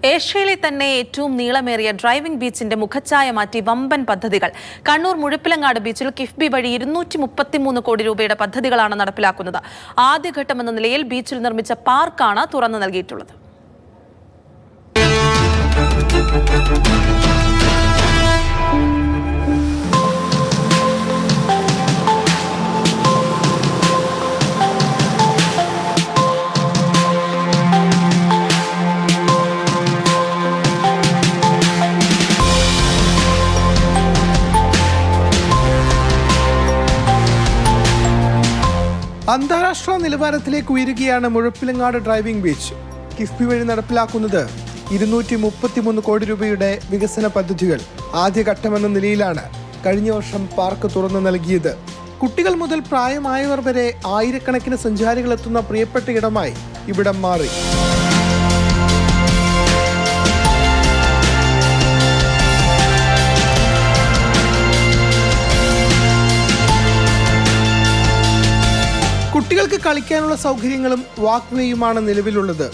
ഏഷ്യയിലെ തന്നെ ഏറ്റവും നീളമേറിയ ഡ്രൈവിംഗ് ബീച്ചിന്റെ മുഖച്ഛായ മാറ്റി വമ്പൻ പദ്ധതികൾ. കണ്ണൂർ മുഴപ്പിലങ്ങാട് ബീച്ചിൽ കിഫ്ബി വഴി 233 കോടി രൂപയുടെ പദ്ധതികളാണ് നടപ്പിലാക്കുന്നത്. ആദ്യഘട്ടമെന്ന നിലയിൽ ബീച്ചിൽ നിർമ്മിച്ച പാർക്കാണ് തുറന്നു നൽകിയിട്ടുള്ളത്. അന്താരാഷ്ട്ര നിലവാരത്തിലേക്ക് ഉയരുകയാണ് മുഴപ്പിലങ്ങാട് ഡ്രൈവിംഗ് ബീച്ച്. കിഫ്ബി വഴി നടപ്പിലാക്കുന്നത് 233 കോടി രൂപയുടെ വികസന പദ്ധതികൾ. ആദ്യഘട്ടമെന്ന നിലയിലാണ് കഴിഞ്ഞ വർഷം പാർക്ക് തുറന്നു നൽകിയത്. കുട്ടികൾ മുതൽ പ്രായമായവർ വരെ ആയിരക്കണക്കിന് സഞ്ചാരികൾ എത്തുന്ന പ്രിയപ്പെട്ട ഇടമായി ഇവിടം മാറി. കുട്ടികൾക്ക് കളിക്കാനുള്ള സൗകര്യങ്ങളും വാക്ക് വേയുമാണ് നിലവിലുള്ളത്.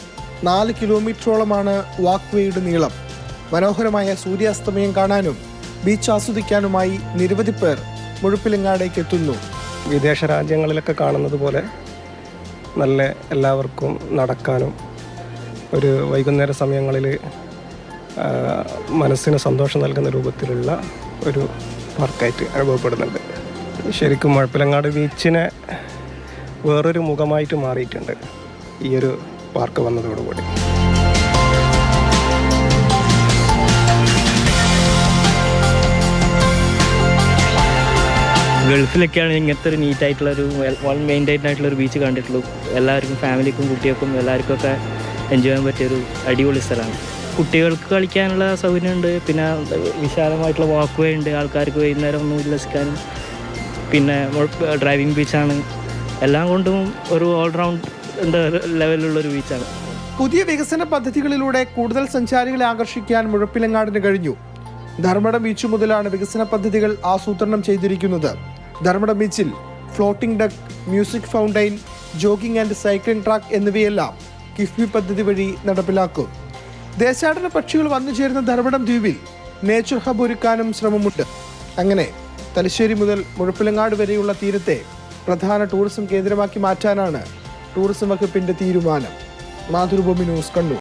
4 കിലോമീറ്ററോളമാണ് വാക്ക് വേയുടെ നീളം. മനോഹരമായ സൂര്യാസ്തമയം കാണാനും ബീച്ച് ആസ്വദിക്കാനുമായി നിരവധി പേർ മുഴപ്പിലങ്ങാടേക്ക് എത്തുന്നു. വിദേശ രാജ്യങ്ങളിലൊക്കെ കാണുന്നത് പോലെ നല്ല എല്ലാവർക്കും നടക്കാനും ഒരു വൈകുന്നേര സമയങ്ങളിൽ മനസ്സിന് സന്തോഷം നൽകുന്ന രൂപത്തിലുള്ള ഒരു പാർക്കായിട്ട് അനുഭവപ്പെടുന്നുണ്ട്. ശരിക്കും മുഴപ്പിലങ്ങാട് ബീച്ചിനെ വേറൊരു മുഖമായിട്ട് മാറിയിട്ടുണ്ട് ഈ ഒരു പാർക്ക് വന്നതോടുകൂടി. ഗൾഫിലൊക്കെയാണ് ഇങ്ങനത്തെ ഒരു നീറ്റായിട്ടുള്ളൊരു മെയിൻറ്റൈൻ ആയിട്ടുള്ളൊരു ബീച്ച് കണ്ടിട്ടുള്ളൂ. എല്ലാവർക്കും ഫാമിലിക്കും കുട്ടികൾക്കും എല്ലാവർക്കും ഒക്കെ എൻജോയ് ചെയ്യാൻ പറ്റിയൊരു അടിപൊളി സ്ഥലമാണ്. കുട്ടികൾക്ക് കളിക്കാനുള്ള സൗകര്യമുണ്ട്, പിന്നെ വിശാലമായിട്ടുള്ള വാക്ക് വേ ഉണ്ട്, ആൾക്കാർക്ക് വൈകുന്നേരം ഒന്ന് ഉല്ലസിക്കാനും. പിന്നെ ഡ്രൈവിംഗ് ബീച്ചാണ്, എല്ലാം കൊണ്ടും ഒരു ഓൾറൗണ്ട് ലെവലിലുള്ളൊരു ബീച്ചാണ്. പുതിയ വികസന പദ്ധതികളിലൂടെ കൂടുതൽ സഞ്ചാരികളെ ആകർഷിക്കാൻ മുഴപ്പിലങ്ങാടിന് കഴിഞ്ഞു. ധർമ്മടം ബീച്ച് മുതലാണ് വികസന പദ്ധതികൾ ആസൂത്രണം ചെയ്തിരിക്കുന്നത്. ധർമ്മടം ബീച്ചിൽ floating duck, music fountain, jogging and cycling track എന്നിവയെല്ലാം കിഫ്ബി പദ്ധതി വഴി നടപ്പിലാക്കും. ദേശാടന പക്ഷികൾ വന്നു ചേരുന്ന ധർമ്മടം ദ്വീപിൽ നേച്ചർ ഹബ് ഒരുക്കാനും ശ്രമമുണ്ട്. അങ്ങനെ തലശ്ശേരി മുതൽ മുഴപ്പിലങ്ങാട് വരെയുള്ള തീരത്തെ പ്രധാന ടൂറിസം കേന്ദ്രമാക്കി മാറ്റാനാണ് ടൂറിസം വകുപ്പിന്റെ തീരുമാനം. മാതൃഭൂമി ന്യൂസ്, കണ്ണൂർ.